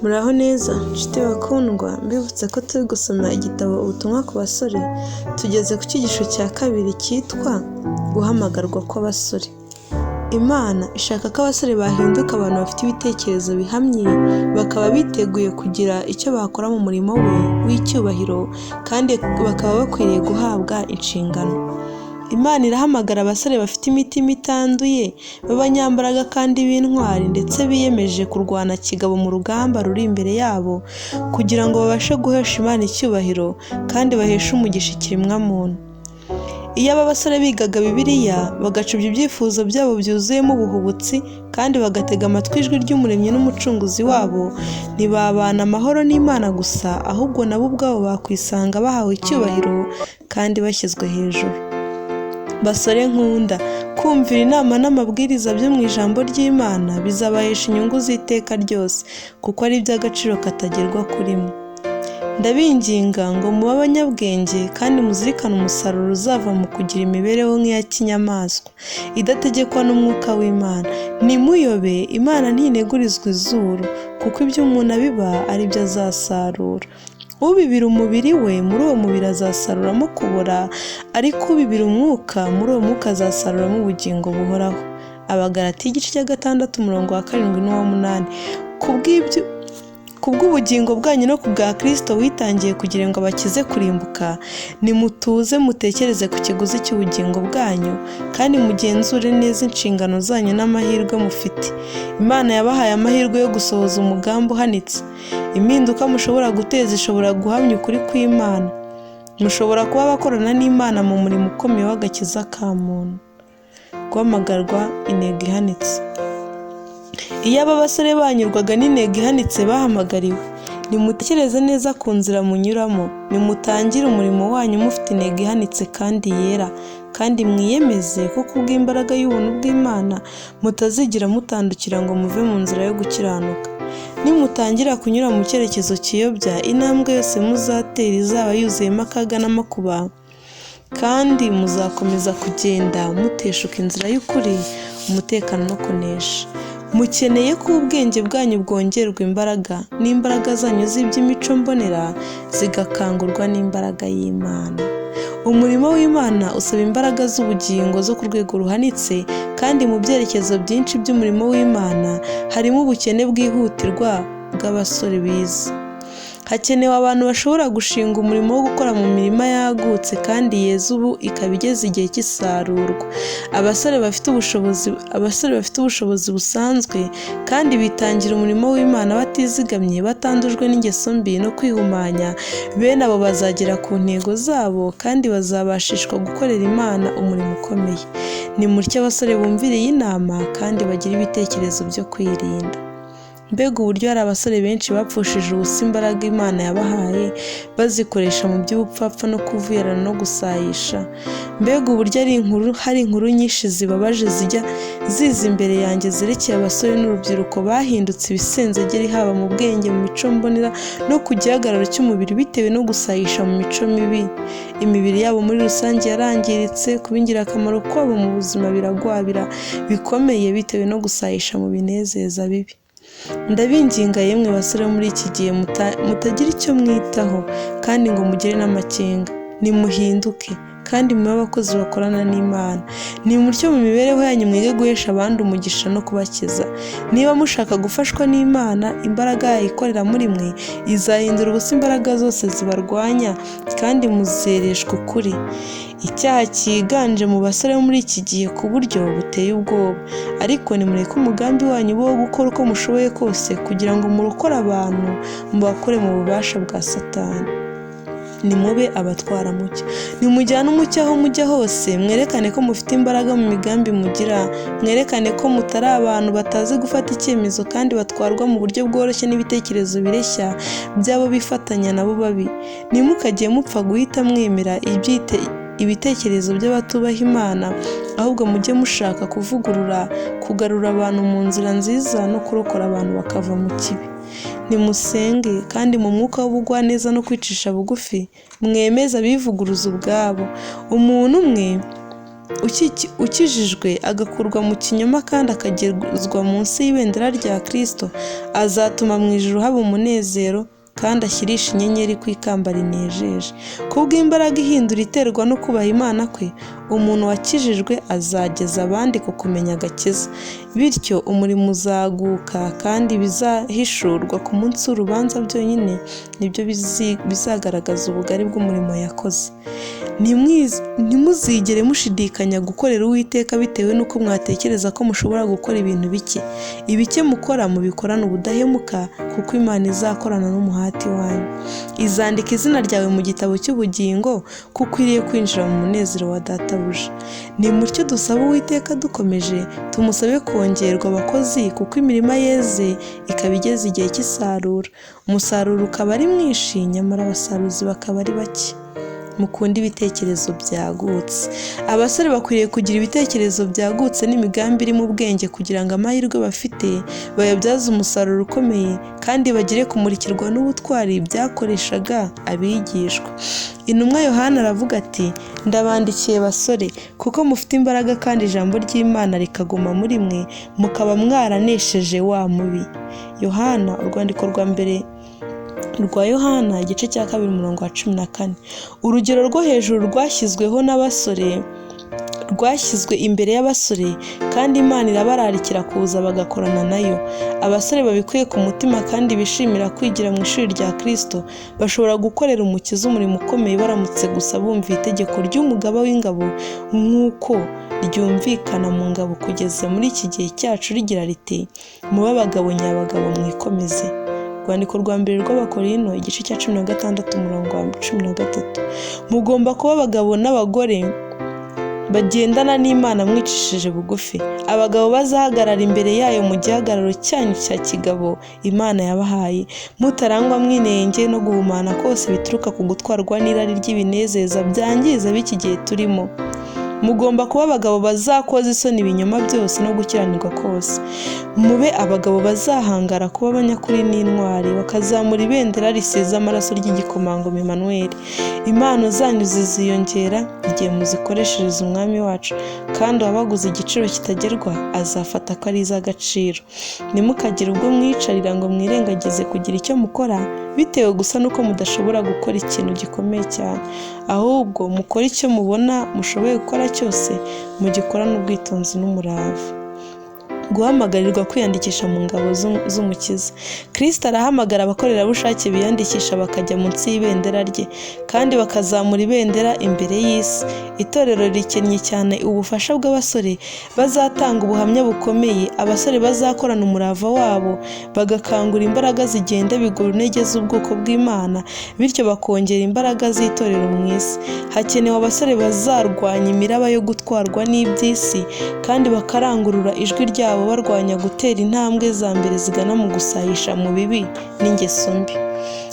Muraho neza nshuti bakundwa, mbibutse ko turi gusoma igitabo ubutumwa ku basore. Tugeze ku cyigisho cya kabiri cyitwa guhamagarwa kw'abasore. Imana ishaka ko abasore bahinduka abantu bafite ibitekerezo bihamye, bakaba biteguye kugira icyo bakora mu murimo we w'icyubahiro, kandi bakaba bakwiriye guhabwa inshingano. Imana irahamagara abasore bafite imitima itanduye, b'abanyambaraga kandi b'intwari, ndetse biyemeje kurwana kigabo mu rugamba ruri imbere yabo, kugira ngo babashe guhesha Imana icyubahiro kandi baheshe umugisha ikiremwamuntu. Iyo aba basore bigaga Bibiliya, bagacubya ibyifuzo byabo byuzuyemo ubuhubutsi, kandi bagatega amatwi ijwi ry'Umuremyi n'Umucunguzi wabo, ntibabana amahoro n'Imana gusa, ahubwo nabo ubwabo bakwisanga bahawe icyubahiro kandi bashyizwe hejuru. Basore nkunda, kumvira inama n'amabwiriza byo mu ijambo ry'Imana bizabahesha inyungu z'iteka ryose, kuko ari iby'agaciro katagerwa kuri mwe. Ndabinginga ngo mube abanyabwenge kandi muzirikane umusaruro uzava mu kugira imibereho nk'iya kinyamaswa, idategekwa n'umwuka w'Imana. Ntimuyobe, Imana ntinegurizwa izuru, kuko ibyo umuntu abiba ari byo azasarura. Ubibira umubiri we, muri uwo mubiri azasaruramo kubora, ariko ubibira umwuka, muri uwo mwuka azasaruramo ubugingo buhoraho. Abagalatiya igice cya 6 umurongo wa 7 n'uwa 8. Kubw'ubugingo bwanyu no kubwa Kristo witangiye kugira ngo abakize kurimbuka, nimutuze mutekereze ku kiguzi cy'ubugingo bwanyu, kandi mugenzure neza inshingano zanyu n'amahirwe mufite. Imana yabahaye amahirwe yo gusohoza umugambi uhanitse. Impinduka mushobora guteza ishobora guhamya ukuri kw'Imana. Mushobora kuba abakorana n'Imana mu murimo ukomeye w'agakiza ka muntu. Guhamagarwa intego ihanitse. Iyo aba basore banyurwaga n'intego ihanitse bahamagariwe, nimutekereze neza ku nzira munyuramo, nimutangire umurimo wanyu mufite intego ihanitse kandi yera, kandi mwiyemeze ko kubw'imbaraga y'ubuntu bw'Imana mutazigira mutandukira ngo muve mu nzira yo gukiranuka. Nimutangira kunyura mu cyerekezo kiyobya, intambwe yose muzatera izaba yuzuyemo akaga n'amakuba, kandi muzakomeza kugenda muteshuka inzira y'ukuri, umutekano no kunesha. Mukeneye ko ubwenge bwanyu bwongerwa imbaraga, n'imbaraga zanyu z'iby'imico mbonera zigakangurwa n'imbaraga y'Imana. Umurimo w'Imana usaba imbaraga z'ubugingo zo ku rwego ruhanitse, kandi mu byerekezo byinshi by'umurimo w'Imana harimo ubukene bwihutirwa bw'abasore bize. Hakenewe abantu bashobora gushinga umurimo wo gukora mu mirima yagutse kandi yeze, ubu ikaba igeze igihe cy'isarurwa. Abasore bafite ubushobozi busanzwe kandi bitangira umurimo w'Imana batizigamye, batandujwe n'ingeso mbi no kwihumanya. Bene abo bazagera ku ntego zabo kandi bazabashishwa gukorera Imana umurimo ukomeye. Nimutyo abasore bumvire iyi nama kandi bagire ibitekerezo byo kwirinda. Mbega uburyo hari abasore benshi bapfushije ubusa imbaraga Imana yabahaye, bazikoresha mu by'ubupfapfa no kuvuyarana no gusayisha. Mbega uburyo hari inkuru nyinshi zibabaje zijya ziza imbere yanjye zerekeye abasore n'urubyiruko bahindutse ibisenzegeri, haba mu bwenge, mu mico mbonera no ku gihagararo cy'umubiri, bitewe no gusayisha mu mico mibi. Imibiri yabo muri rusange yarangiritse, kuba ingirakamaro kwabo mu buzima biragwabira bikomeye bitewe no gusayisha mu binezeza bibi. Ndabinginga yemwe basore muri iki gihe mutagira icyo mwitaho kandi ngo mugire n'amakenga. Nimuhinduke kandi mube abakozi bakorana n'Imana. Nimutyo mu mibereho yanyu mwige guhesha abandi umugisha no kubakiza. Niba mushaka gufashwa n'Imana, imbaraga yayo ikorera muri mwe izahindura ubusa imbaraga zose zibarwanya, kandi muzereshwa ukuri. Icyaha cyiganje mu basore muri iki gihe ku buryo buteye ubwoba, ariko nimureke umugambi wanyu wo gukora uko mushoboye kose kugira ngo murokore abantu, mubakure mu bubasha bwa Satani. Nimube abatwara mucyo. Nimujyane umucyo aho mujya hose, mwerekane ko mufite imbaraga mu migambi mugira, mwerekane ko mutari abantu batazi gufata icyemezo kandi batwarwa mu buryo bworoshye n'ibitekerezo bireshya by'abo bifatanya nabo babi. Ntimukagiye mupfa guhita mwemera ibitekerezo by'abatubaha Imana, ahubwo mujye mushaka kugarura abantu mu nzira nziza no kurokora abantu bakava mu kibi. Nimusenge kandi mu mwuka w'ubugwaneza no kwicisha bugufi, mwemeze abivuguruza ubwabo. Umuntu umwe ukijijwe agakurwa mu kinyoma kandi akagezwa munsi y'ibendera rya Kristo, azatuma mu ijuru haba umunezero kandi ashyirisha inyenyeri ku ikamba rinejeje. Kubw'imbaraga ihindura iterwa no kubaha Imana kwe, umuntu wakijijwe azageza abandi ku kumenya agakiza, bityo umurimo uzaguka kandi bizahishurwa ku munsi w'urubanza byonyine nibyo bizagaragaza ubugari bw'umurimo yakoze. Ntimuzigere mushidikanya gukorera Uwiteka bitewe n'uko mwatekereza ko mushobora gukora ibintu bike. Ibike mukora mubikorane ubudahemuka, kuko Imana izakorana n'umuhati wanyu. Izandika izina ryawe mu gitabo cy'ubugingo, kuko ukwiriye kwinjira mu munezero wa Databuja. Ni mutyo dusaba Uwiteka dukomeje, tumusabe kongerwa abakozi, kuko imirima yeze ikaba igeze igihe cy'isarura. Umusaruro ukaba ari mwinshi, nyamara abasaruzi bakaba ari bake. Mukunda ibitekerezo byagutse. Abasore bakwiriye kugira ibitekerezo byagutse n'imigambi iri mu bwenge, kugira ngo amahirwe bafite bayabyaze umusaruro ukomeye, kandi bagire kumurikirwa n'ubutwari byakoreshaga abigishwa. Intumwa Yohana aravuga ati, ndabandikiye basore, kuko mufite imbaraga kandi ijambo ry'Imana rikaguma muri mwe, mukaba mwaranesheje wa mubi. Yohana, urwandiko rwa mbere rwa Yohana, igice cya 2 umurongo wa 14. Urugero rwo hejuru rwashyizweho n'abasore, rwashyizwe imbere y'abasore, kandi Imana irabararikira kuza bagakorana nayo. Abasore babikuye ku mutima kandi bishimira kwigira mu ishuri rya Kristo bashobora gukorera Umukiza umurimo ukomeye baramutse gusa bumviye itegeko ry'umugaba w'ingabo, nk'uko ryumvikana mu ngabo kugeza muri iki gihe cyacu rigira riti, mube abagabo nyabagabo mwikomeze. Urwandiko rwa mbere rw'Abakorinto, igice cya 16 umurongo wa 13. Mugomba kuba abagabo n'abagore bagendana n'Imana mwicishije bugufi. Abagabo bazahagarara imbere yayo mu gihagararo cyanyu cya kigabo Imana yabahaye, mutarangwa mwinenge no guhumana kose bituruka ku gutwarwa n'irari ry'ibinezeza byangiza b'iki gihe turimo. Mugomba kuba abagabo bazakoza isoni ibinyoma byose no gukiranirwa kose. Mube abagabo bazahangara kuba abanyakuri n'intwari, bakazamura ibendera risize amaraso ry'igikomangoma Emmanuel. Impano zanyu ziziyongera igihe muzikoreshereza Umwami wacu, kandi uwabaguze igiciro kitagerwa azafata ko ari iz'agaciro. Ntimukagire ubwo mwicarira ngo mwirengagize kugira icyo mukora, bitewe gusa nuko mudashobora gukora ikintu gikomeye cyane, ahubwo mukora icyo mubona mushoboye gukora cyose, mugikorane ubwitonzi n'umurava. Guhamagarirwa kwiyandikisha mu ngabo z'Umukiza. Kristo arahamagara abakorerabushake biyandikisha bakajya munsi y'ibendera rye, kandi bakazamura ibendera imbere y'isi. Itorero rikennye cyane ubufasha bw'abasore bazatanga ubuhamya bukomeye. Abasore bazakorana umurava wabo bagakangura imbaraga zigenda bigura intege z'ubwoko bw'Imana, bityo bakongera imbaraga z'itorero mu isi. Hakenewe abasore bazarwanya imiraba yo gutwarwa n'iby'isi, kandi bakarangurura ijwi ryabo barwanya gutera intambwe za mbere zigana mu gusahisha mu bibi n'ingeso mbi.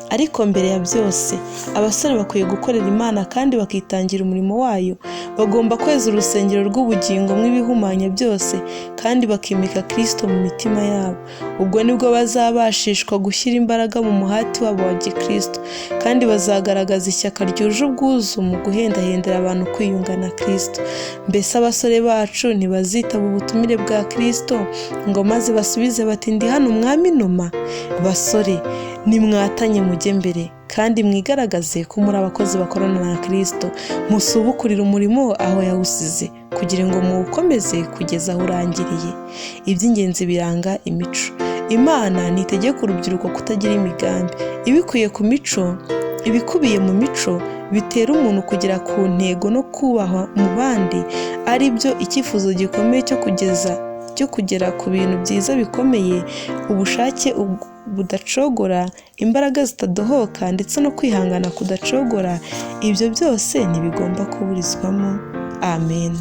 Ariko mbere ya byose, abasore bakwiye gukorera Imana kandi bakitangira umurimo wayo. Bagomba kweza urusengero rw'ubugingo mw'ibihumanya byose, kandi bakimika Kristo mu mitima yabo. Ubwo nibwo bazabashishwa gushyira imbaraga mu muhati wabo wa Gikristo, kandi bazagaragaza ishyaka ryuje ubwuzu mu guhendahendera abantu kwiyunga na Kristo. Mbese abasore bacu ntibazitaba ubutumire bwa Kristo ngo maze basubize bati, ndi hano Mwami numa? Basore, nimwatanye mujye mbere, kandi mwigaragaze ko muri abakozi bakorana na Kristo, musubukurire umurimo aho yawusize, kugira ngo muwukomeze kugeza aho urangiriye. Iby'ingenzi biranga imico. Imana ntitegeka urubyiruko kutagira imigambi. Ibikubiye mu mico bitera umuntu kugera ku ntego no kubahwa mu bandi, ari byo icyifuzo gikomeye cyo kugera ku bintu byiza bikomeye, ubushake budacogora, imbaraga zitadohoka, ndetse no kwihangana kudacogora. Ibyo byose ntibigomba kuburizwamo. Amen.